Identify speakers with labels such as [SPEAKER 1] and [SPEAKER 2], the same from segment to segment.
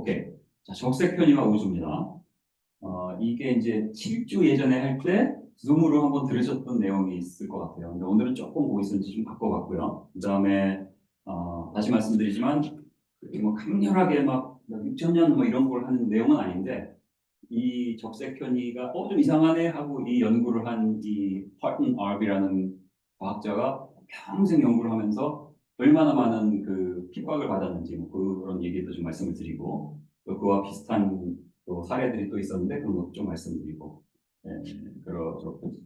[SPEAKER 1] 오케이. 자, 적색 편의와 우주입니다. 이게 이제 7주 예전에 할 때 줌으로 한번 들으셨던 내용이 있을 것 같아요. 근데 오늘은 조금 뭐 있었는지 좀 바꿔봤고요. 그 다음에 다시 말씀드리지만 그렇게 뭐 강렬하게 막 6천 년 뭐 이런 걸 하는 내용은 아닌데 이 적색 편의가 좀 이상하네 하고 이 연구를 한 이 파튼 아비라는 과학자가 평생 연구를 하면서 얼마나 많은 그 핍박을 받았는지 뭐 그런 얘기도 좀 말씀을 드리고 또 그와 비슷한 또 사례들이 또 있었는데 그런 것도 좀 말씀드리고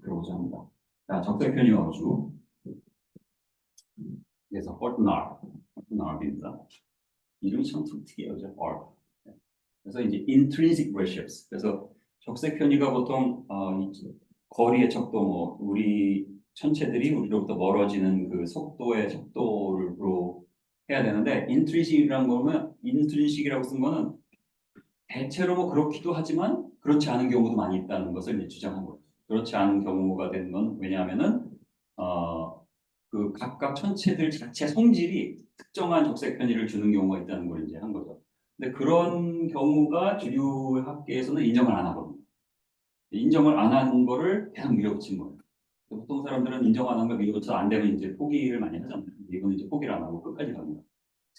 [SPEAKER 1] 그러고자 합니다. 자, 적색 편의와 우주. 그래서 파튼 아비입니다. 이름이 참 특이해요, art. 그래서 이제 intrinsic ratios. 그래서 적색 편의가 보통 이 거리의 척도 뭐 우리 천체들이 우리로부터 멀어지는 그 속도의 척도로 해야 되는데 intrinsic이라는 거는 intrinsic이라고 쓴 거는 대체로 뭐 그렇기도 하지만 그렇지 않은 경우도 많이 있다는 것을 이제 주장한 거예요. 그렇지 않은 경우가 되는 건 왜냐하면은 그 각각 천체들 자체 성질이 특정한 적색 편의를 주는 경우가 있다는 걸 이제 한 거죠. 근데 그런 경우가 주류학계에서는 인정을 안 하거든요. 인정을 안 하는 거를 계속 밀어붙인 거예요. 보통 사람들은 인정 안 하는 걸 밀어붙여 안 되면 이제 포기를 많이 하잖아요. 이거는 이제 포기를 안 하고 끝까지 갑니다.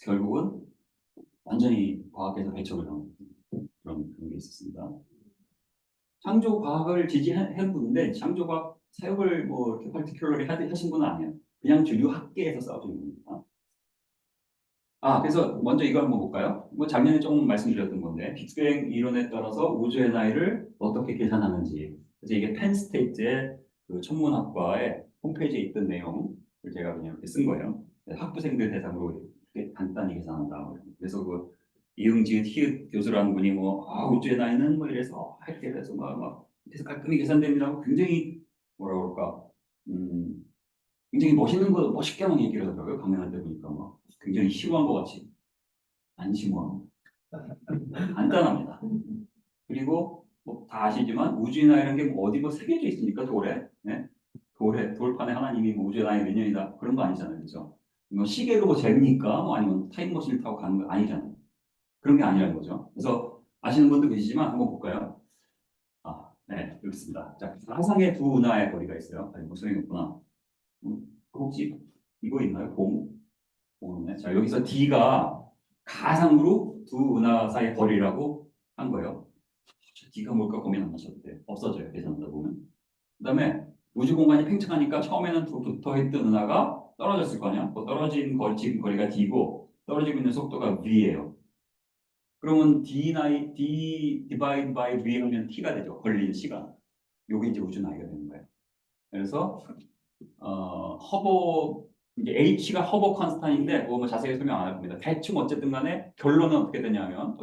[SPEAKER 1] 결국은 완전히 과학에서 배척을 당하는 그런 게 있었습니다. 창조 과학을 지지한 분인데 창조 과학 사역을 뭐 이렇게 파티큘러리 하신 분은 아니에요. 그냥 주류 학계에서 싸우는 겁니다. 그래서 먼저 이거 한번 볼까요? 뭐 작년에 조금 말씀드렸던 건데 빅뱅 이론에 따라서 우주의 나이를 어떻게 계산하는지. 그래서 이게 펜스테이트의 그 천문학과의 홈페이지에 있던 내용을 제가 그냥 이렇게 쓴 거예요. 학부생들 대상으로 이렇게 간단히 계산한다. 그래서 그 이응지읒 히읗 교수라는 분이 뭐 우주의 나이는 뭐 이래서 이렇게 해서 막 그래서 깔끔히 계산됩니다고 굉장히 뭐라 그럴까 굉장히 멋있는 거 멋있게만 얘기를 하더라고요. 강연할 때 보니까 막 굉장히 심오한 것 같이 안 심오한 간단합니다. 그리고 뭐 다 아시지만 우주나 이런 게 뭐 어디 뭐 새겨져 있습니까? 돌에 네? 돌판에 하나님이 뭐 우주의 나이 몇 년이다 그런 거 아니잖아요, 그렇죠? 뭐 시계로 뭐 재니까 뭐 아니면 타임머신을 타고 가는 거 아니잖아요. 그런 게 아니라는 거죠. 그래서 아시는 분도 계시지만 한번 볼까요? 네, 여기 있습니다. 자, 화성의 두 은하의 거리가 있어요. 아니, 뭐 소용이 없구나. 혹시 이거 있나요? 네. 자, 여기서 D가 가상으로 두 은하 사이의 거리라고 한 거예요. D가 뭘까 고민 안 하셔도 돼요. 없어져요. 계산하다 보면. 그 다음에 우주 공간이 팽창하니까 처음에는 두 붙어있던 은하가 떨어졌을 거 아니야? 그 떨어진 거리, 지금 거리가 D고 떨어지고 있는 속도가 V예요. 그러면 D 디바이드 바이 V 하면 T가 되죠. 걸리는 시간. 요게 이제 우주 나이가 되는 거예요. 그래서 허버 이게 H가 허버 컨스탄인데 그거 뭐 자세히 설명 안 할 겁니다. 대충 어쨌든 간에 결론은 어떻게 되냐면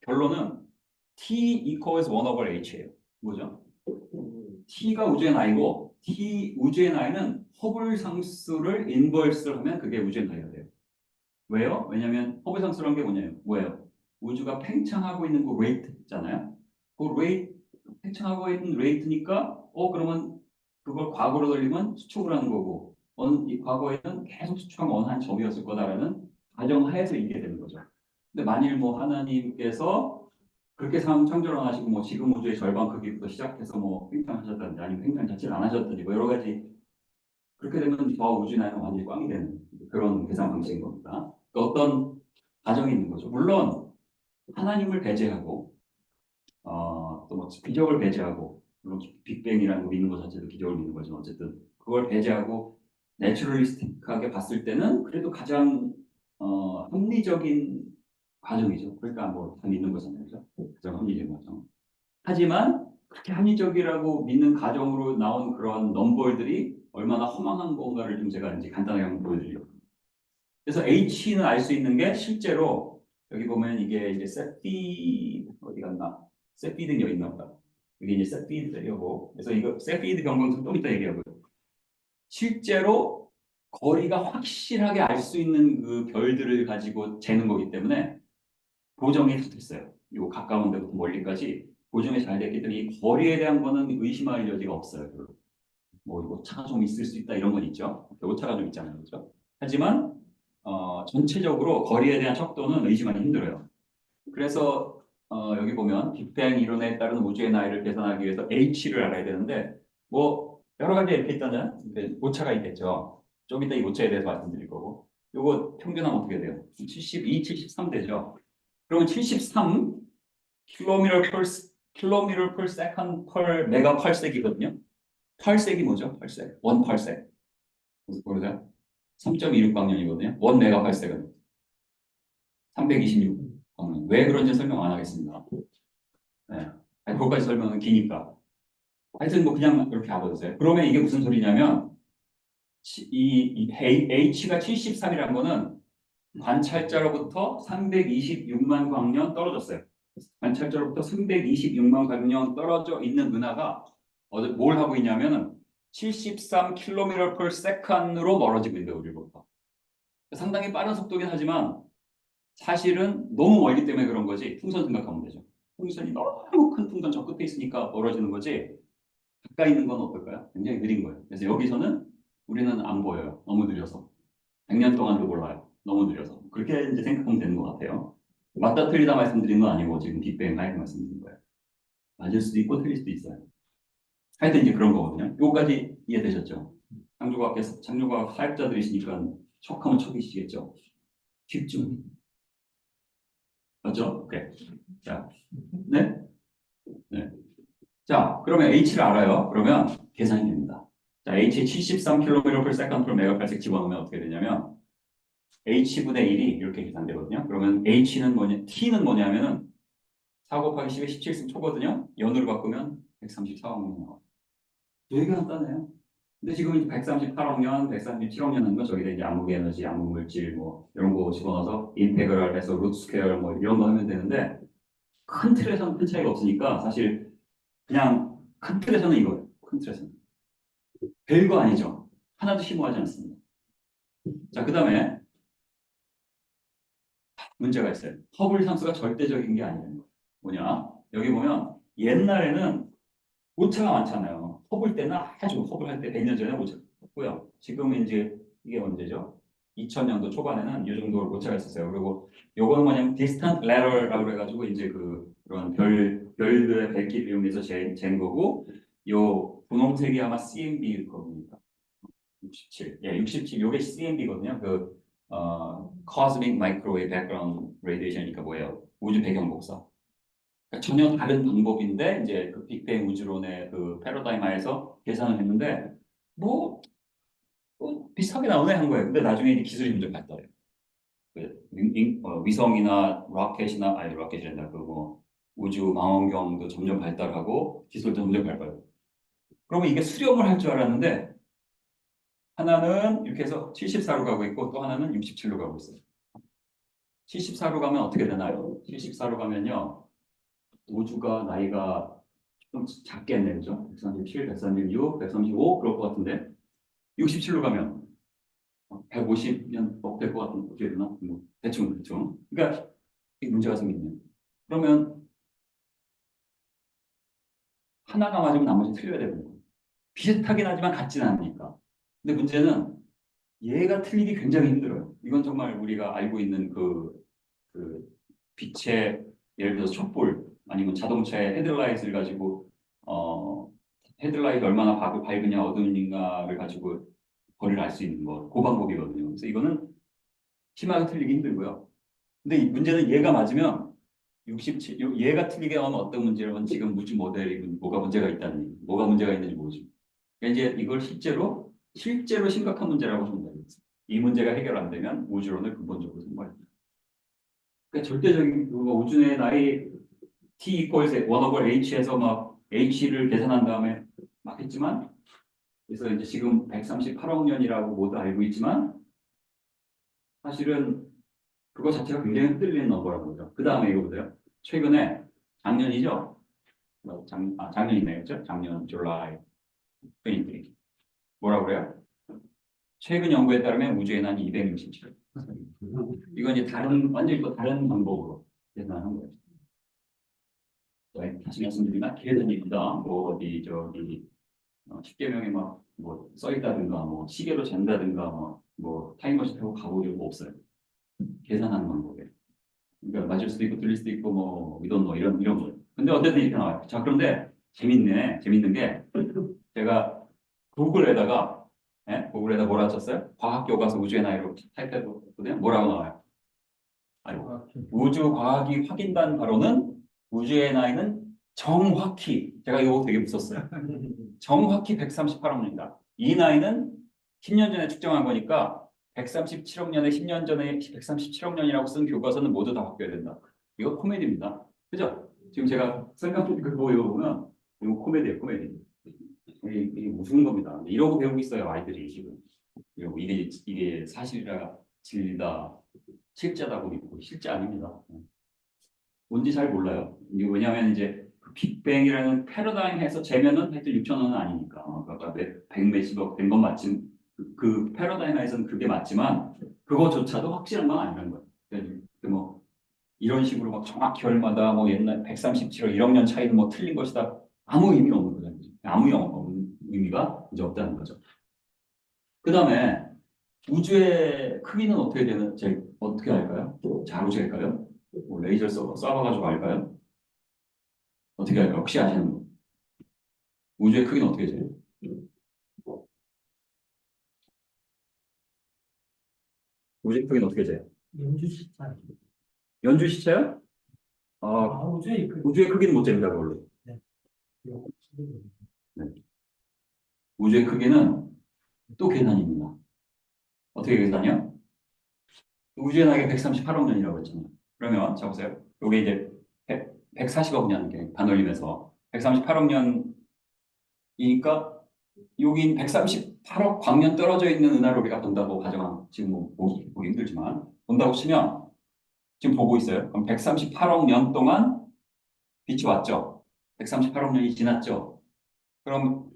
[SPEAKER 1] 결론은 T equals 1 over H예요. 뭐죠? T가 우주의 나이고 우주의 나이는 허블 상수를 인버스를 하면 그게 우주의 나이가 돼요. 왜요? 왜냐하면 허블 상수라는 게 뭐예요? 우주가 팽창하고 있는 그 레이트 있잖아요. 그 레이트 팽창하고 있는 레이트니까 그러면 그걸 과거로 돌리면 수축을 하는 거고 이 과거에는 계속 수축하면 어느 한 점이었을 거다라는 가정하에서 이게 되는 거죠. 근데 만일 뭐 하나님께서 그렇게 창조를 안 하시고 뭐 지금 우주의 절반 크기부터 시작해서 뭐 팽창하셨다든지 아니면 팽창 자체를 안 하셨다든지 뭐 여러 가지 그렇게 되면 저 우주 나이는 완전히 꽝이 되는 그런 계산 방식인 겁니다. 그러니까 어떤 가정이 있는 거죠. 물론 하나님을 배제하고 또 뭐 기적을 배제하고 물론 빅뱅이라는 거 믿는 것 자체도 기적을 믿는 거죠. 어쨌든 그걸 배제하고 내추럴리스틱하게 봤을 때는 그래도 가장 합리적인 과정이죠. 그러니까 뭐 다 믿는 거잖아요. 그죠? 가장 합리적인 과정. 하지만 그렇게 합리적이라고 믿는 가정으로 나온 그런 넘버들이 얼마나 허망한 건가를 좀 제가 이제 간단하게 한번 보여드리려고. 그래서 H는 알 수 있는 게 실제로 여기 보면 이게 이제 세피 어디 갔나? 세피드 여기 있나 보다. 이게 이제 세피드고 그래서 이거 세피드 경공은 좀 이따 얘기하고요. 실제로 거리가 확실하게 알 수 있는 그 별들을 가지고 재는 거기 때문에 보정이 다 됐어요. 요 가까운 데부터 멀리까지 보정이 잘 됐기 때문에 이 거리에 대한 거는 의심할 여지가 없어요. 별로. 뭐 오차가 좀 있을 수 있다 이런 건 있죠. 오차가 좀 있잖아요, 그렇죠? 하지만 전체적으로 거리에 대한 척도는 의심하기 힘들어요. 그래서 여기 보면 빅뱅 이론에 따른 우주의 나이를 계산하기 위해서 h를 알아야 되는데 뭐 여러 가지 이렇게 있다는 오차가 있겠죠. 좀 이따 이 오차에 대해서 말씀드릴 거고. 요거 평균하면 어떻게 돼요? 72, 73 되죠. 그러면 73 킬로미터 per second per 메가 parsek이거든요. parsek이 뭐죠? parsec. 원 parsec. 모르세요? 3.26광년이거든요. 원 메가 parsek은 326. 왜 그런지 설명 안 하겠습니다. 네. 아니, 그것까지 설명은 기니까. 하여튼 뭐 그냥 이렇게 알아두세요. 그러면 이게 무슨 소리냐면 이 H가 73이라는 거는 관찰자로부터 326만 광년 떨어졌어요. 관찰자로부터 326만 광년 떨어져 있는 은하가 뭘 하고 있냐면은 73km per second으로 멀어지고 있는데 우리로부터. 상당히 빠른 속도긴 하지만 사실은 너무 멀기 때문에 그런 거지. 풍선 생각하면 되죠. 풍선이 너무 큰 풍선 저 끝에 있으니까 멀어지는 거지. 가까이 있는 건 어떨까요? 굉장히 느린 거예요. 그래서 여기서는 우리는 안 보여요. 너무 느려서. 100년 동안도 몰라요. 너무 느려서. 그렇게 이제 생각하면 되는 것 같아요. 맞다 틀리다 말씀드린 건 아니고 지금 빅뱅 하이드 말씀드린 거예요. 맞을 수도 있고 틀릴 수도 있어요. 하여튼 이제 그런 거거든요. 요거까지 이해되셨죠? 창조과학 사역자들이시니까 척하면 척이시겠죠? 쉽죠? 맞죠? 오케이. 자, 네? 네. 자, 그러면 H를 알아요. 그러면 계산이 됩니다. 자, H 73km per second per 메가팔색 집어넣으면 어떻게 되냐면 H분의 1이 이렇게 계산되거든요. 그러면 H는 뭐냐, T는 뭐냐면은 4 곱하기 10의 17승 초거든요. 연으로 바꾸면 134억 년 나와요. 되게 간단해요. 근데 지금 138억 년, 137억 년 하는 건 저기다 이제 암흑 에너지, 암흑 물질 뭐 이런 거 집어넣어서 인테그랄 해서 루트 스퀘어 뭐 이런 거 하면 되는데 큰 틀에서는 큰 차이가 없으니까 사실 그냥 큰 틀에서는 이거예요. 큰 틀에서는. 별거 아니죠. 하나도 심오하지 않습니다. 자, 그 다음에 문제가 있어요. 허블 상수가 절대적인 게 아니라는 거예요. 뭐냐? 여기 보면 옛날에는 오차가 많잖아요. 허블 때는 아주 허블 할 때 100년 전에 오차가 없고요. 지금은 이제 이게 언제죠? 2000년도 초반에는 이 정도 오차가 있었어요. 그리고 요거는 뭐냐면 distant latter라고 그래가지고 이제 그런 별들의 밝기를 이용해서 잰 거고 요 분홍색이 아마 CMB일 겁니다. 67. 예, 67. 요게 CMB거든요. Cosmic Microwave Background Radiation이니까 뭐예요? 우주 배경 복사. 그러니까 전혀 다른 방법인데 이제 그 빅뱅 우주론의 그 패러다임 하에서 계산을 했는데 뭐, 비슷하게 나오네 한 거예요. 근데 나중에 이제 기술이 점점 발달해요. 위성이나 로켓이나 아니 로켓이란다 그뭐 우주 망원경도 점점 발달하고 기술도 점점 발달해요. 그러면 이게 수렴을 할 줄 알았는데 하나는 이렇게 해서 74로 가고 있고 또 하나는 67로 가고 있어요. 74로 가면 어떻게 되나요? 74로 가면요. 우주가 나이가 좀 작겠네요. 그죠? 137, 136, 135 그럴 것 같은데 67로 가면 150년 될것 같은 어떻게 되나? 뭐 대충. 그러니까 이 문제가 생기네요. 그러면 하나가 맞으면 나머지 틀려야 되는 거예요. 비슷하긴 하지만 같지는 않으니까. 근데 문제는 얘가 틀리기 굉장히 힘들어요. 이건 정말 우리가 알고 있는 그 빛의 예를 들어서 촛불 아니면 자동차의 헤드라이트를 가지고 헤드라이트 얼마나 밝으냐 어두운가를 가지고 거리를 알 수 있는 거 그 방법이거든요. 그래서 이거는 심하게 틀리기 힘들고요. 근데 이 문제는 얘가 맞으면 67 얘가 틀리게 하면 어떤 문제를 지금 우주 모델이 뭐가 문제가 있다니 뭐가 문제가 있는지 모르죠. 그러니까 이제 이걸 실제로 심각한 문제라고 생각합니다. 이 문제가 해결 안 되면 우주론을 근본적으로 승부합니다. 그러니까 절대적인 우주의 나이 t equals 1 over h에서 막 h를 계산한 다음에 막 했지만 그래서 이제 지금 138억 년이라고 모두 알고 있지만 사실은 그거 자체가 굉장히 흔들리는 넘버라는 거죠. 그 다음에 이거 보세요. 최근에 작년이죠. 작년이네요. 그렇죠? 작년 줄라이 23. 뭐라고 그래요? 최근 연구에 따르면 우주의 난이 267. 이건 이제 완전히 또 다른 방법으로 계산한 거예요. 다시 말씀드리면 계산입니다. 뭐 어디 저기 10개명에 막 뭐 써있다든가 뭐 시계로 잰다든가 뭐 타임머신 타고 가보려고 없어요. 계산하는 방법이에요. 그러니까 맞을 수도 있고 틀릴 수도 있고 뭐 이런 뭐 이런 거. 근데 어쨌든 이렇게 나와요. 자, 그런데 재밌는 게 제가 구글에다가 구글에다 뭐라 쳤어요? 과학 교과서 우주의 나이로 타입해보거든요. 뭐라고 나와요? 아이고. 우주 과학이 확인된 바로는 우주의 나이는 정확히 제가 이거 되게 무섭어요. 정확히 138억 년이다. 이 나이는 10년 전에 측정한 거니까 137억 년에 10년 전에 137억 년이라고 쓴 교과서는 모두 다 바뀌어야 된다. 이거 코미디입니다. 그죠? 지금 제가 생각해 그거 보면 이거 코미디예요, 코미디. 이게 무슨 겁니다. 이러고 배우고 있어요, 아이들이 지금. 그리고 이게 사실이라 진리다, 실제다고 믿고 실제 아닙니다. 뭔지 잘 몰라요. 이게 왜냐하면 이제 그 빅뱅이라는 패러다임에서 재면은 하여튼 6천 원은 아니니까. 그러니까 100몇십억 된 건 맞지. 그 패러다임에서는 그게 맞지만 그거조차도 확실한 건 아니라는 거예요. 뭐 이런 식으로 막 정확히 얼마다 뭐 옛날 137억 1억 년 차이는 뭐 틀린 것이다. 아무 의미 없는 거죠. 아무 의미가 이제 없다는 거죠. 그 다음에 우주의 크기는 어떻게 되는지 어떻게 알까요? 잘 오실까요? 뭐 레이저 쏴봐가지고 알까요? 어떻게 알까요? 혹시 아시는 분? 우주의 크기는 어떻게 돼요? 우주의 크기는 어떻게 돼요?
[SPEAKER 2] 연주 시차.
[SPEAKER 1] 연주 시차요? 우주의 크기는 못 잽니다, 그걸로.
[SPEAKER 2] 네.
[SPEAKER 1] 네. 우주의 크기는 또 계산입니다. 어떻게 계산이요? 우주의 나이가 138억 년이라고 했잖아요. 그러면, 자 보세요. 여기 이제 140억 년, 이렇게 반올림해서 138억 년이니까 여기 138억 광년 떨어져 있는 은하를 우리가 본다고 가정한, 지금 뭐 보기 힘들지만, 본다고 치면, 지금 보고 있어요. 그럼 138억 년 동안 빛이 왔죠. 138억 년이 지났죠. 그럼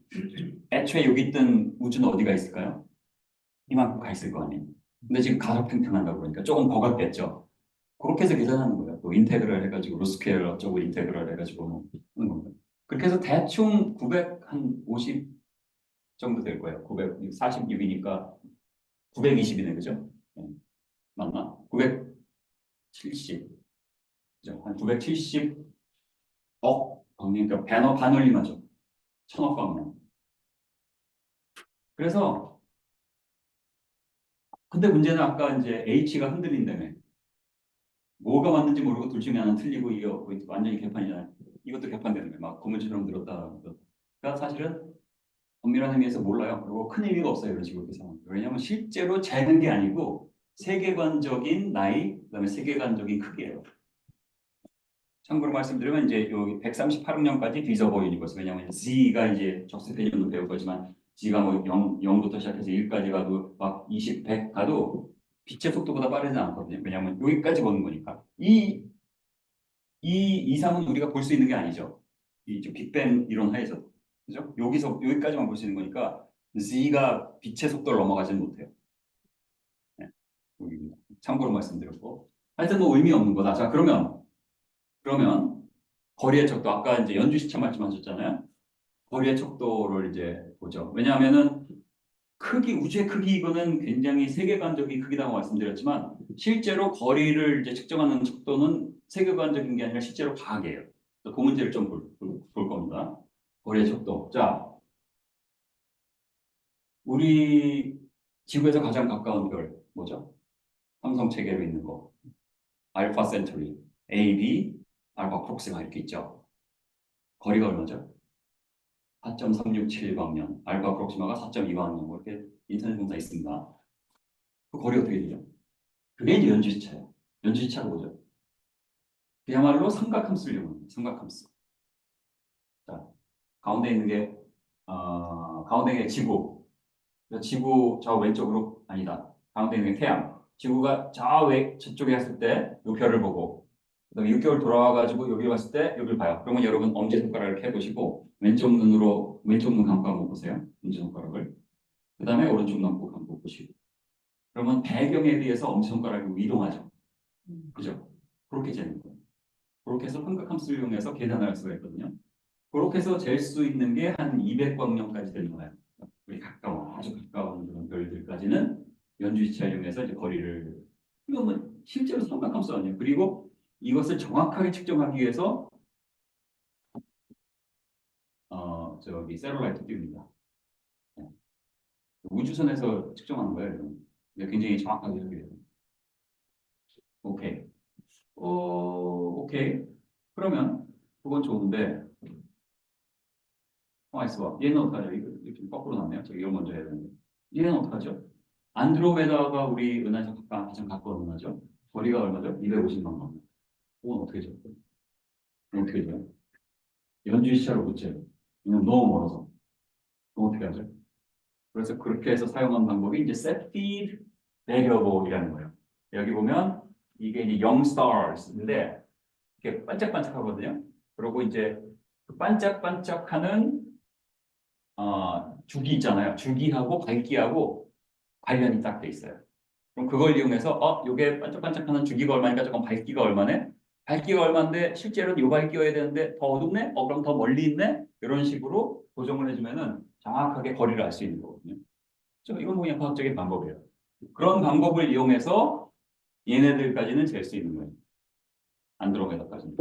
[SPEAKER 1] 애초에 여기 있던 우주는 어디가 있을까요? 이만큼 가 있을 거 아니에요. 근데 지금 가속 팽창한다고 그러니까 조금 더 갔겠죠. 그렇게 해서 계산하는 거예요. 또 인테그럴 해가지고 루스케일 어쩌고 인테그럴 해가지고 뭐 하는 겁니다. 그렇게 해서 대충 950 정도 될 거예요. 946이니까 920이네, 그죠? 네. 맞나? 970. 그죠? 한 970억 광년, 그러니까 반올림하죠. 1000억 광년. 그래서 근데 문제는 아까 이제 H가 흔들린다며. 뭐가 맞는지 모르고 둘 중에 하나는 틀리고 이게 완전히 개판이잖아요. 이것도 개판되는 거예요. 막 고무줄처럼 들었다. 그러니까 사실은 엄밀한 의미에서 몰라요. 그리고 큰 의미가 없어요. 이런 식으로 계산. 왜냐하면 실제로 재는 게 아니고 세계관적인 나이, 그다음에 세계관적인 크기예요. 참고로 말씀드리면 이제 여기 138억 년까지 뒤져보 유니버스. 왜냐하면 Z가 이제 적세 개념도 배울 거지만 Z가 뭐 0부터 시작해서 1까지 가도 막 20, 100 가도 빛의 속도보다 빠르지 않거든요. 왜냐하면 여기까지 보는 거니까. 이 이상은 우리가 볼 수 있는 게 아니죠. 이 빅뱅 이론 하에서. 그죠? 여기까지만 볼 수 있는 거니까 Z가 빛의 속도를 넘어가지는 못해요. 네. 여기입니다. 참고로 말씀드렸고. 하여튼 뭐 의미 없는 거다. 자, 그러면 거리의 척도 아까 이제 연주 시차 말씀하셨잖아요. 거리의 척도를 이제 보죠. 왜냐하면은 우주의 크기 이거는 굉장히 세계관적인 크기라고 말씀드렸지만 실제로 거리를 이제 측정하는 척도는 세계관적인 게 아니라 실제로 과학이에요. 그 문제를 좀 볼 겁니다. 거리의 척도. 자, 우리 지구에서 가장 가까운 별 뭐죠? 삼성 체계로 있는 거. 알파 센터리, A, B, 알파 프록시마 이렇게 있죠. 거리가 얼마죠? 4.367광년, 알파 프록시마가 4.2광년, 뭐 이렇게 인터넷 검사 있습니다. 그 거리 어떻게 되죠? 그게 이제 연주시차예요. 연주시차가 뭐죠? 그야말로 삼각함수를 이용합니다. 삼각함수. 자, 가운데 있는 게, 가운데 있는 게 지구. 지구 저 왼쪽으로, 아니다. 가운데 있는 게 태양. 지구가 저쪽에 갔을 때, 이 별을 보고, 그다음에 6개월 돌아와가지고 여기 왔을 때 여기를 봐요. 그러면 여러분 엄지손가락을 이렇게 해보시고 왼쪽 눈 감고 한번 보세요. 엄지손가락을. 그 다음에 오른쪽 눈 감고 보시고. 그러면 배경에 비해서 엄지손가락이 이동하죠. 그죠? 그렇게 재는 거예요. 그렇게 해서 삼각함수를 이용해서 계산을 할 수가 있거든요. 그렇게 해서 잴 수 있는 게 한 200광년까지 되는 거예요. 우리 아주 가까운 그런 별들까지는 연주시차를 이용해서 이제 거리를, 이거 뭐 실제로 삼각함수 아니에요. 그리고 이것을 정확하게 측정하기 위해서 저기 세룰라이트 띄웁니다. 네. 우주선에서 측정하는 거예요. 이건. 굉장히 정확하게 하기 위해서. 오케이. 오케이. 그러면 그건 좋은데 가만 있어봐. 얘는 어떡하죠? 이거 좀 거꾸로 났네요. 제가 이걸 먼저 해야 되는데. 얘는 어떡하죠? 안드로메다가 우리 은하에서 가장 가까운 은하죠. 거리가 얼마죠? 250만 원. 그건 어떻게 죠? 어떻게 돼요? 연주 시차로 못 재요. 왜냐면 너무 멀어서. 그럼 어떻게 하죠? 그래서 그렇게 해서 사용한 방법이 이제 셉피드 베리어블이라는 거예요. 여기 보면 이게 이제 영 스타rs인데 이렇게 반짝반짝하거든요. 그리고 이제 그 반짝반짝하는 주기 있잖아요. 주기하고 밝기하고 관련이 딱 돼 있어요. 그럼 그걸 이용해서 요게 반짝반짝하는 주기가 얼마니까 조금 밝기가 얼마네? 밝기가 얼마인데 실제로는 요 밝기여야 되는데 더 어둡네? 그럼 더 멀리 있네? 이런 식으로 고정을 해주면은 정확하게 거리를 알 수 있는 거거든요. 이건 그냥 과학적인 방법이에요. 그런 방법을 이용해서 얘네들까지는 잴 수 있는 거예요. 안드로메다까지는.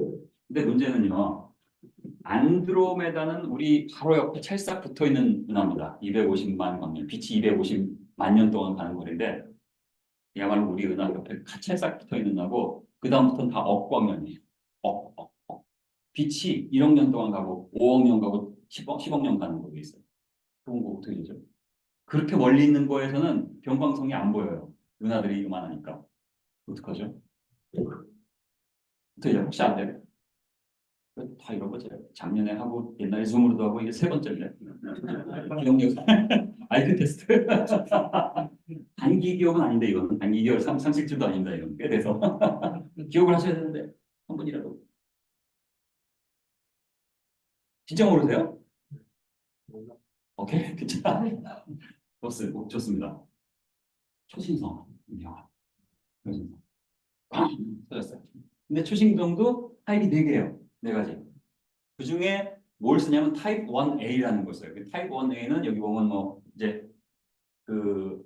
[SPEAKER 1] 근데 문제는요. 안드로메다는 우리 바로 옆에 찰싹 붙어 있는 은하입니다. 250만 광년, 빛이 250만 년 동안 가는 거리인데 그야말로 우리 은하 옆에 찰싹 붙어 있는 은하고 그 다음부터는 다 억광년이에요. 빛이 1억 년 동안 가고 5억 년 가고 10억 년 가는 거에 있어요. 그런 거 어떻게 되죠? 그렇게 멀리 있는 거에서는 변광성이 안 보여요. 은하들이 이만하니까. 어떡하죠? 어떻게 혹시 안 돼요? 다 이런 거죠. 작년에 하고 옛날에 줌으로도 하고 이게 세 번째인데. 기억력 IQ 테스트. 단기 기억은 아닌데 이거는 단기 기억 상식줄도 아닙니다. 이건 꽤 돼서 기억을 하셔야 되는데 한 분이라도 진짜 모르세요? 오케이 괜찮아. 좋습니다. 초신성. 이야, 초신성. 찾았어요. 근데 초신성도 타입이 네 개예요. 네 가지. 그 중에 뭘 쓰냐면 타입 1A라는 걸 써요. 그 타입 1A는 여기 보면 뭐 이제 그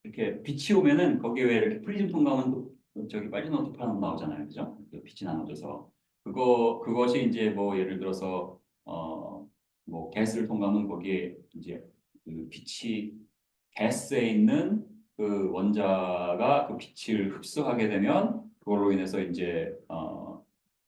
[SPEAKER 1] 이렇게 빛이 오면은 거기에 왜 이렇게 프리즘 통과하면 저기 빨리 노트파는 나오잖아요. 그죠? 빛이 나눠져서 그것이 이제 뭐 예를 들어서 뭐 가스를 통과하면 거기에 이제 그 빛이 가스에 있는 그 원자가 그 빛을 흡수하게 되면 그걸로 인해서 이제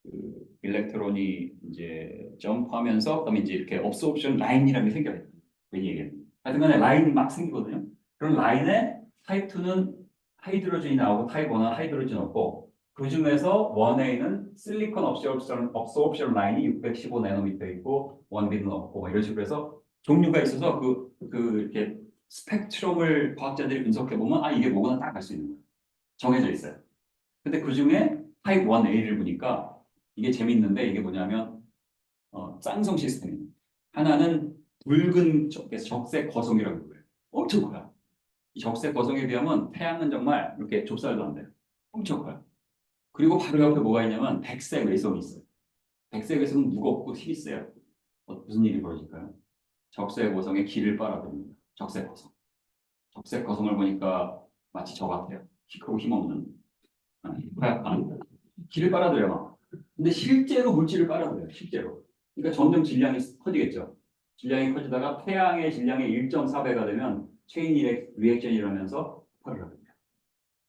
[SPEAKER 1] 그 일렉트론이 이제 점프하면서 그다음에 이제 이렇게 업소옵션 라인이라는 게 생겨요. 그 얘기예요. 하여튼간에 라인이 막 생기거든요. 그런 라인에 타입 2는 하이드로전이 나오고 타입 1은 하이드로전 없고 그 중에서 1A는 실리콘 업소옵션 라인이 615 나노미터 있고 1B는 없고 이런 식으로 해서 종류가 있어서 이렇게 스펙트럼을 과학자들이 분석해 보면 이게 뭐구나 딱 알 수 있는 거예요. 정해져 있어요. 근데 그 중에 타입 1A를 보니까 이게 재밌는데 이게 뭐냐면 쌍성 시스템이에요. 하나는 붉은 적색 거성이라고 그래요. 엄청 커요. 이 적색 거성에 비하면 태양은 정말 이렇게 좁쌀도 안 돼요. 엄청 커요. 그리고 바로 옆에 뭐가 있냐면 백색 외성이 있어요. 백색 외성은 무겁고 힘이 세요. 무슨 일이 벌어질까요? 적색 거성에 기를 빨아들입니다. 적색 거성. 적색 거성을 보니까 마치 저 같아요. 키 크고 힘없는 허약한 기를 빨아들여요. 근데 실제로 물질을 빨아들여요. 실제로. 그러니까 점점 질량이 커지겠죠. 질량이 커지다가 태양의 질량의 1.4배가 되면 체인 리액션이 일어나면서 폭발을 하게 돼요.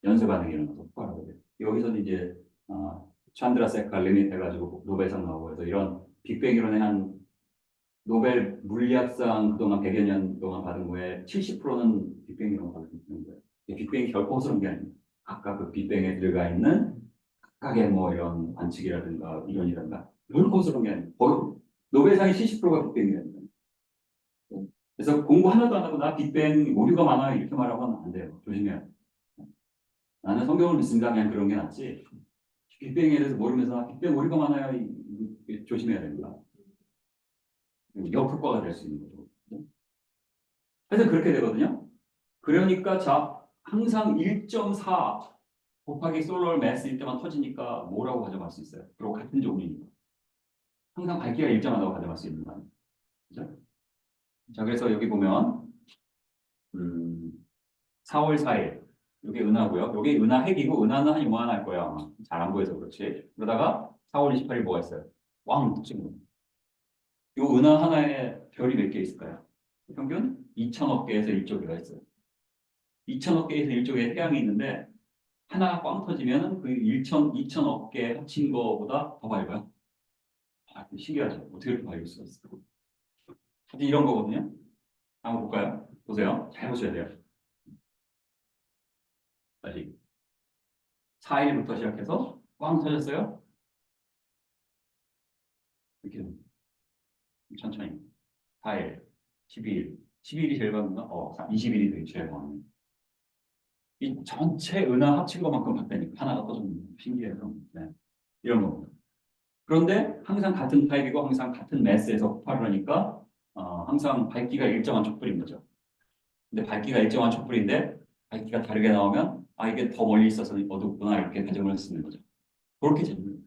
[SPEAKER 1] 연쇄 반응이 일어나서 폭발을 하게 돼요. 여기서는 이제 찬드라 세칼 리밋 해가지고 노벨상 나오고 해서 이런 빅뱅 이론의 한 노벨 물리학상 그동안 100여 년 동안 받은 거에 70%는 빅뱅 이론 받은 거예요. 빅뱅이 결코 허술한 게 아닙니다. 아까 그 빅뱅에 들어가 있는 각각의 뭐 이런 관측이라든가 이론이라든가 결코 허술한 게 아닙니다. 거의 노벨상의 70%가 빅뱅이랍니다. 그래서 공부 하나도 안 하고 나 빅뱅 오류가 많아요 이렇게 말하고는 안 돼요. 조심해야 돼요. 나는 성경을 믿습니다. 그냥 그런 게 낫지. 빅뱅에 대해서 모르면서 빅뱅 오류가 많아요. 조심해야 됩니다. 역효과가 될 수 있는 거죠. 그래서 그렇게 되거든요. 그러니까 항상 1.4 곱하기 솔러 매스일 때만 터지니까 뭐라고 가져갈 수 있어요. 그리고 같은 종류니까. 항상 밝기가 일정하다고 가져갈 수 있는 거예요. 그죠? 자, 그래서 여기 보면 4월 4일 이게 은하고요. 이게 은하 핵이고 은하는 한 요만할 거야 아마. 잘 안 보여서 그렇지. 그러다가 4월 28일 뭐가 있어요? 꽝 찍는. 이 은하 하나에 별이 몇 개 있을까요? 평균 2천억 개에서 1조 개가 있어요. 2천억 개에서 1조 개의 태양이 있는데 하나가 꽝 터지면 그 2천억 개 합친 거보다 더 밝아요. 아, 신기하죠? 어떻게 이렇게 밝을 수가 있을까? 하여튼 이런 거거든요. 한번 볼까요? 보세요. 잘 보셔야 돼요. 다시 4일부터 시작해서 꽝 터졌어요. 이렇게 천천히 4일, 12일, 12일이 제일 많나? 20일이 되게 제일 많네. 이 전체 은하 합친 것만큼 봤다니까 하나가 터졌는 신기해서 네. 이런 겁니다. 그런데 항상 같은 타입이고 항상 같은 매스에서 폭발을 하니까 항상 밝기가 일정한 촛불인 거죠. 근데 밝기가 일정한 촛불인데 밝기가 다르게 나오면 이게 더 멀리 있어서 어둡구나 이렇게 가정을 할 수 있는 거죠. 그렇게 됩니다.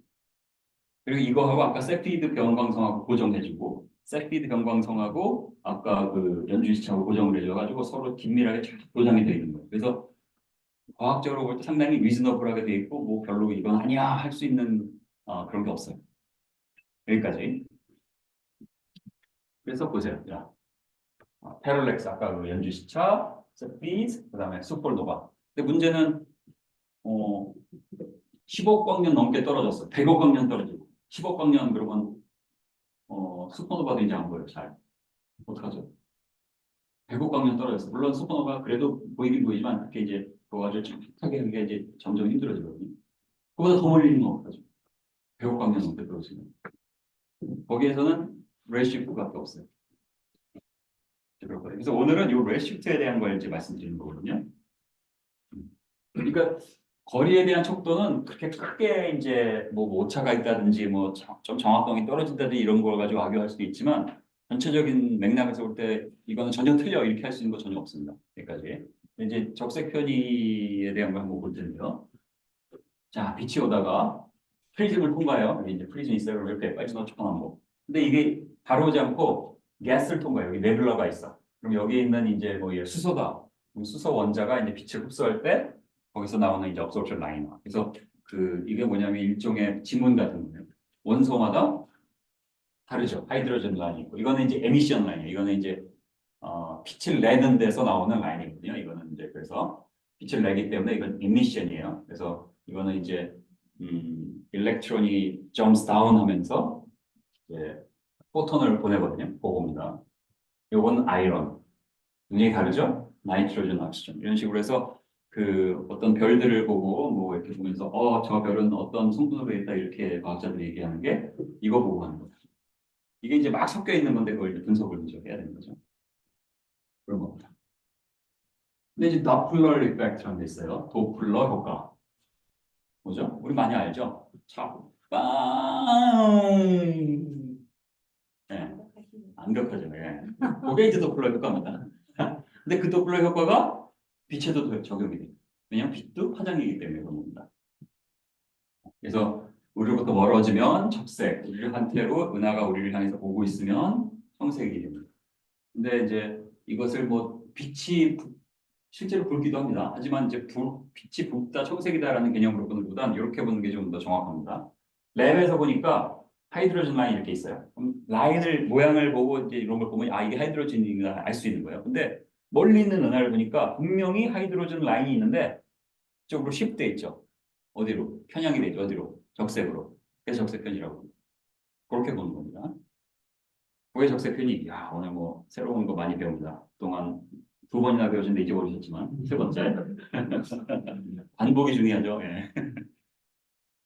[SPEAKER 1] 그리고 이거하고 아까 세피드 변광성하고 고정해주고 세피드 변광성하고 아까 그 연주시차하고 고정을 해줘가지고 서로 긴밀하게 잘 고정이 되어 있는 거예요. 그래서 과학적으로 볼 때 상당히 리즈너블하게 되어 있고 뭐 별로 이건 아니야 할 수 있는 그런 게 없어요. 여기까지. 그래서 보세요. 자, 패럴렉스 아까 그 연주시차, 세피드 그다음에 슈퍼노바. 근데 문제는 15억 광년 넘게 떨어졌어. 100억 광년 떨어지고 10억 광년 그러면 슈퍼노바도 이제 안 보여요. 잘. 어떡하죠? 100억 광년 떨어졌어. 물론 슈퍼노바 그래도 보이긴 보이지만 그게 이제 그거 아주 정확하게 하기가 이제 점점 힘들어지거든요. 그보다 더 멀리 있는 건 어떡하죠? 100억 광년 넘게 떨어지면. 거기에서는 레시프트밖에 없어요. 그래서 오늘은 이 레시프트에 대한 걸 이제 말씀드리는 거거든요. 그러니까 거리에 대한 척도는 그렇게 크게 이제 뭐 오차가 있다든지 뭐 좀 정확성이 떨어진다든지 이런 걸 가지고 악용할 수도 있지만 전체적인 맥락에서 볼 때 이거는 전혀 틀려 이렇게 할 수 있는 거 전혀 없습니다. 여기까지. 이제 적색 편의에 대한 걸 한번 볼 텐데요. 자, 빛이 오다가 프리즘을 통과해요. 여기 이제 프리즘 있어요. 그럼 이렇게 빨리 넣어놓은 거. 근데 이게 바로 오지 않고 가스를 통과해요. 여기 네뷸라가 있어. 그럼 여기 있는 이제 뭐 수소다. 수소 원자가 이제 빛을 흡수할 때 거기서 나오는 이제 업소션 라인. 그래서 이게 뭐냐면 일종의 지문 같은 거예요. 원소마다 다르죠. 하이드로젠 라인이 있고 이거는 이제 에미션 라인이에요. 이거는 이제 빛을 내는 데서 나오는 라인이거든요. 이거는 이제 그래서 빛을 내기 때문에 이건 에미션이에요. 그래서 이거는 이제 일렉트론이 점스 다운 하면서 이제 포톤을 보내거든요. 그겁니다. 요건 아이론. 굉장히 다르죠? 나이트로젠 옥시전. 이런 식으로 해서 어떤 별들을 보고 뭐 이렇게 보면서 저 별은 어떤 성분으로 있다 이렇게 과학자들이 얘기하는 게 이거 보고 하는 거죠. 이게 이제 막 섞여 있는 건데 그걸 이제 분석을 먼저 해야 되는 거죠. 그런 겁니다. 근데 이제 도플러 이펙트라는 게 있어요. 도플러 효과. 뭐죠? 우리 많이 알죠? 자, 빵! 네, 완벽하죠. 예. 그게 이제 도플러 효과입니다. 근데 그 도플러 효과가 빛에도 적용이 돼요. 왜냐하면 빛도 파장이기 때문에 그런 겁니다. 그래서 우리로부터 멀어지면 적색, 우리를 한태로 은하가 우리를 향해서 보고 있으면 청색이 됩니다. 근데 이제 이것을 뭐 실제로 붉기도 합니다. 하지만 이제 빛이 붉다, 청색이다라는 개념으로 보는 것보다는 이렇게 보는 게 좀 더 정확합니다. 랩에서 보니까 하이드로젠 라인 이렇게 있어요. 그럼 라인을 모양을 보고 이제 이런 걸 보면 이게 하이드로젠인가 알 수 있는 거예요. 근데 멀리 있는 은하를 보니까 분명히 하이드로젠 라인이 있는데 이쪽으로 쉽돼 있죠. 어디로? 편향이 되죠. 어디로? 적색으로. 그래서 적색편이라고 합니다. 그렇게 보는 겁니다. 고해 적색편이 오늘 뭐 새로운 거 많이 배웁니다. 그동안 2번이나 배우셨는데 잊어버리셨지만 세 번째 반복이 중요하죠. 예.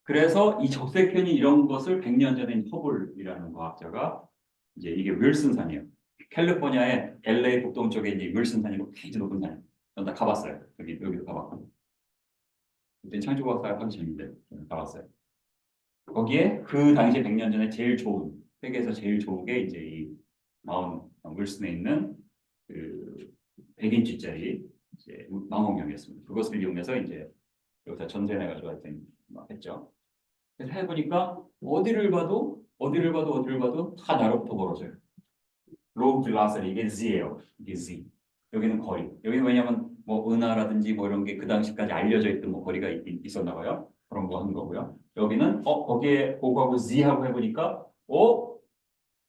[SPEAKER 1] 그래서 이 적색편이 이런 것을 100년 전에 허블이라는 과학자가 이제 이게 윌슨산이에요. 캘리포니아의 LA 북동쪽에 이제 윌슨산이고 굉장히 높은 산이에요. 저는 다 가봤어요. 여기도 가봤고. 그때 창조과학사 하기 전인데 가봤어요. 거기에 그 당시에 100년 전에 제일 좋은 세계에서 제일 좋은 게 이제 이 마운 윌슨에 있는 그 100인치짜리 이제 망원경이었습니다. 그것을 이용해서 이제 여기서 전쟁해가지고 하여튼 막 했죠. 그래서 해보니까 어디를 봐도 다 나로부터 멀어져요. 로우 빌라스리 이게 Z예요. 이게 Z. 여기는 거리. 여기는 왜냐면 뭐 은하라든지 뭐 이런 게 그 당시까지 알려져 있던 뭐 거리가 있었나 봐요. 그런 거 하는 거고요. 여기는 거기에 O하고 Z하고 해보니까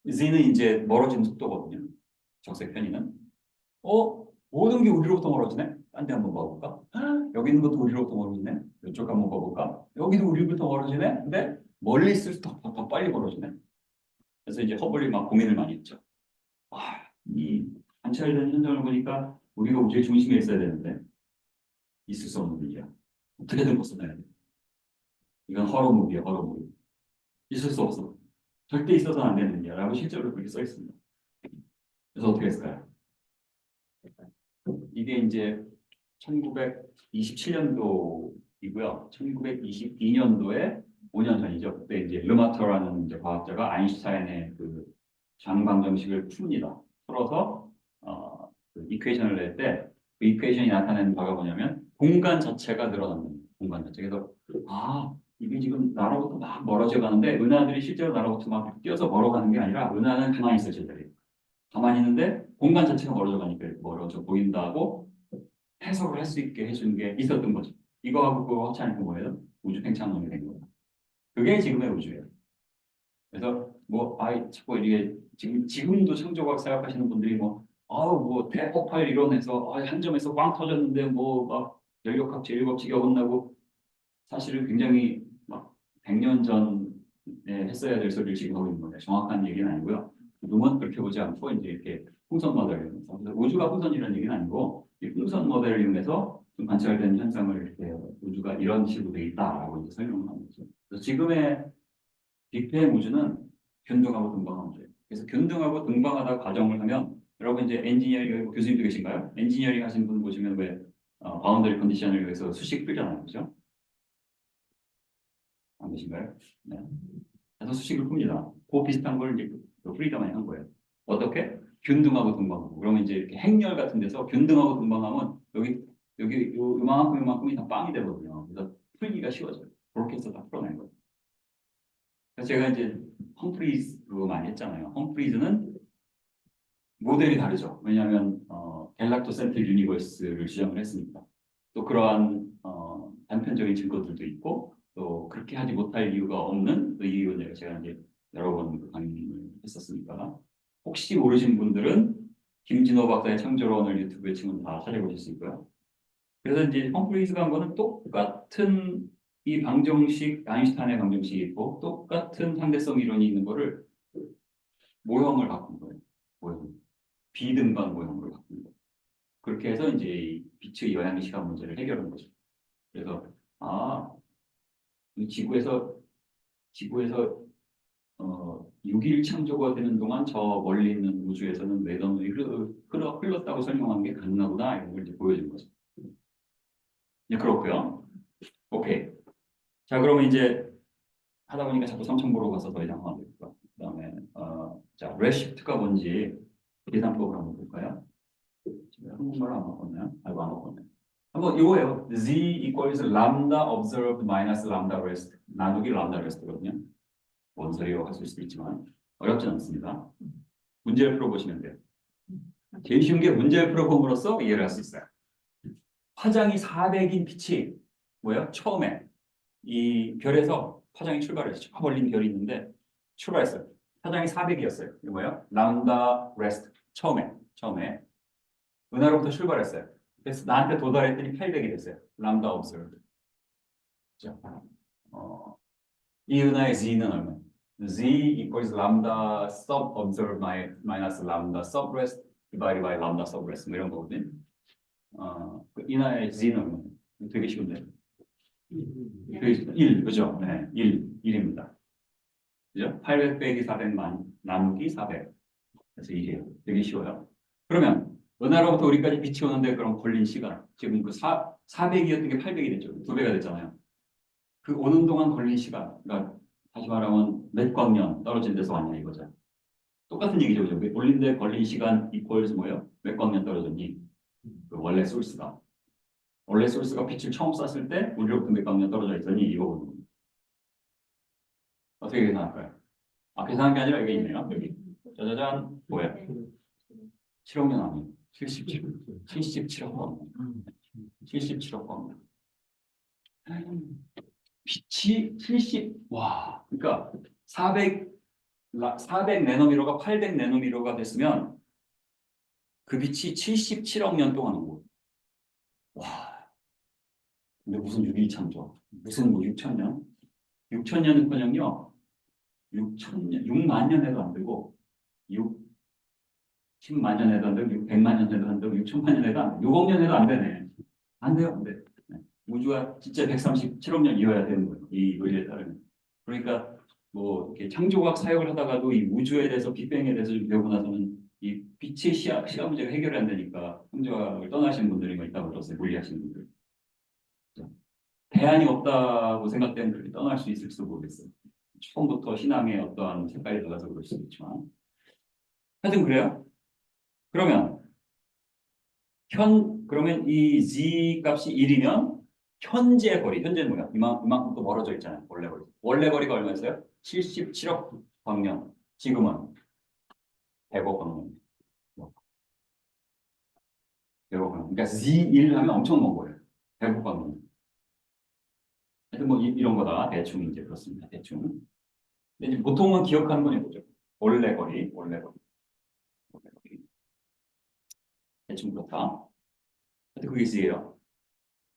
[SPEAKER 1] Z는 이제 멀어지는 속도거든요. 적색 편이는. 모든 게 우리로부터 멀어지네. 딴 데 한번 봐볼까? 여기 있는 것도 우리로부터 멀어지네. 이쪽 한번 봐볼까? 여기도 우리로부터 멀어지네. 근데 멀리 있을수록 더 빨리 멀어지네. 그래서 이제 허블이 막 고민을 많이 했죠. 이 관찰되는 현상을 보니까 우리가 우주의 중심에 있어야 되는데 있을 수 없는 일이야. 어떻게든 벗어나야 돼. 이건 허러무비야, 허러무비. 있을 수 없어. 절대 있어서는 안 되는 일이야. 라고 실제로 그렇게 써 있습니다. 그래서 어떻게 했을까요? 이게 이제 1927년도이고요. 1922년도에 5년 전이죠. 그때 이제 르마터라는 이제 과학자가 아인슈타인의 그 장방정식을 풉니다. 풀어서 그 이퀘이션을 낼 때 그 이퀘이션이 나타내는 바가 뭐냐면 공간 자체가 늘어나는 공간 자체. 그래서 이게 지금 나로부터 막 멀어져 가는데 은하들이 실제로 나로부터 막 뛰어서 멀어가는 게 아니라 은하는 가만히 있어요, 제자리에. 가만히 있는데 공간 자체가 멀어져 가니까 멀어져 보인다고 해석을 할 수 있게 해준 게 있었던 거죠. 이거하고 그거 합치니까 뭐예요? 우주 팽창론이 된 거예요. 그게 지금의 우주예요. 그래서 자꾸 이게 지금도 창조과학 생각하시는 분들이 대폭발 이론에서 한 점에서 꽝 터졌는데 막 연력합체, 일곱칙이 어긋나고 사실은 굉장히 막 100년 전에 했어야 될 소리를 지금 하고 있는 거예요. 정확한 얘기는 아니고요. 지금은 그렇게 보지 않고 이제 이렇게 풍선 모델을 이용해서 우주가 풍선이라는 얘기는 아니고 이 풍선 모델을 이용해서 좀 관찰된 현상을 이렇게 우주가 이런 식으로 돼 있다라고 이제 설명을 하는 거죠. 그래서 지금의 빅뱅 우주는 균등하고 등방한 우주예요. 그래서 균등하고 등방하다 가정을 하면 여러분 이제 엔지니어링 교수님도 계신가요? 엔지니어링 하신 분 보시면 왜 바운더리 컨디션을 위해서 수식 풀잖아요, 그렇죠? 안 계신가요? 네. 그래서 수식을 풉니다. 그 비슷한 걸 이제 프리다만이 한 거예요. 어떻게? 균등하고 등방하고. 그러면 이제 이렇게 행렬 같은 데서 균등하고 등방하면 여기 요만큼이 다 빵이 되거든요. 그래서 풀기가 쉬워져요. 그렇게 해서 다 풀어낸 거예요. 그래서 제가 이제 험프리즈 그거 많이 했잖아요. 험프리즈는 모델이 다르죠. 왜냐하면 갤락토 센트릭 유니버스를 주장을 했으니까. 또 그러한 단편적인 증거들도 있고 또 그렇게 하지 못할 이유가 없는 그 이유를 제가 이제 여러 번 강의를 했었으니까 혹시 모르신 분들은 김진호 박사의 창조론을 유튜브에 치면 다 찾아보실 수 있고요. 그래서 이제 험프리즈가 한 거는 똑같은 이 방정식, 아인슈타인의 방정식이 있고 똑같은 상대성 이론이 있는 거를 모형을 바꾼 거예요. 모형. 비등반 모형으로 바꾼 거예요. 그렇게 해서 이제 이 빛의 영향의 시간 문제를 해결한 거죠. 그래서 이 지구에서 6일 창조가 되는 동안 저 멀리 있는 우주에서는 매덩이 흘렀다고 설명한 게 가능하구나 이런 걸 이제 보여준 거죠. 네, 그렇고요. 오케이. 자, 그러면 이제 하다 보니까 자꾸 삼천보로 가서 더 이상 하면 안 되고요. 그다음에 자, 레시프트가 뭔지 계산법을 한번 볼까요? 한국말로 안 바꿨나요? 아이고 안 바꿨네. 한번 이거예요. Z equals lambda observed minus lambda rest. 나누기 lambda rest거든요. 뭔 소리라고 하실 수도 있지만 어렵진 않습니다. 문제를 풀어보시면 돼요. 제일 쉬운 게 문제를 풀어봄으로써 이해를 할 수 있어요. 파장이 400인 빛이 뭐예요? 처음에 이 별에서 파장이 출발했죠. 저 멀린 별이 있는데 출발했어요. 파장이 400이었어요. 이거 뭐예요? 람다 레스트. 처음에 은하로부터 출발했어요. 그래서 나한테 도달했더니 800이 됐어요. 람다 observed. 이 은하의 Z는 얼마? Z equals lambda sub observed minus lambda sub rest divided by lambda sub rest 뭐 이런 거거든요. 그 인하의 Z는 얼마? 되게 쉬운데. 1, 그죠? 네, 1입니다. 그죠? 800 빼기 400 나누기 400. 그래서 1이에요. 되게 쉬워요. 그러면 은하로부터 우리까지 빛이 오는데 그럼 걸린 시간. 지금 그 400이었던 게 800이 됐죠. 2배가 됐잖아요. 그 오는 동안 걸린 시간. 그러니까 다시 말하면 몇 광년 떨어진 데서 왔냐 이거죠. 똑같은 얘기죠. 그죠? 올린데 걸린 시간 이퀄스 뭐예요? 몇 광년 떨어졌니? 그 원래 소스가. 원래 소스가 빛을 처음 쐈을 때 우리로부터 몇 광년 떨어져 있더니 이거 어떻게 계산할까요? 계산한 게 아니라 여기 있네요. 여기. 짜자잔. 뭐야? 7억 년 아니에요. 77억 광년. 77억 광년. 빛이 와, 그러니까 400 내노미터가 800 내노미터가 됐으면 그 빛이 77억 년 동안 온 거예요. 와, 근데 무슨 6.1창조? 무슨 뭐 6천 년? 6천 년은커녕요 6천 년, 6만 년 해도 안 되고 10만 년 해도 안 되고 100만 년 해도 안 되고 6천만 년 해도 안 돼. 6억 년 해도 안 되네. 안 돼요, 안 돼. 네. 우주가 진짜 137억 년이어야 되는 거예요. 이 논리에 따르면. 그러니까 뭐 이렇게 창조과학 사역을 하다가도 이 우주에 대해서 빅뱅에 대해서 좀 배우고 나서는 이 빛의 시간 문제가 해결이 안 되니까 창조과학을 떠나시는 분들이 뭐 있다고 들었어요. 물리하시는 분들. 대안이 없다고 생각되면 그렇게 떠날 수 있을지도 모르겠어요. 처음부터 신앙에 어떠한 색깔이 들어가서 그럴 수도 있지만. 하여튼 그래요. 그러면 그러면 이 z 값이 1이면 현재 거리, 현재는 뭐야? 이만큼 또 멀어져 있잖아요. 원래 거리. 원래 거리가 얼마였어요? 77억 광년. 지금은 100억 광년. 100억 광년. 그러니까 z1 하면 엄청 먼 거예요. 100억 광년. 하여튼 뭐 이런 거다. 대충 이제 그렇습니다. 대충. 근데 이제 보통은 기억하는 건 이거죠. 원래 거리, 원래 거리. 원래 거리. 대충 그렇다. 하여튼 그게 z예요.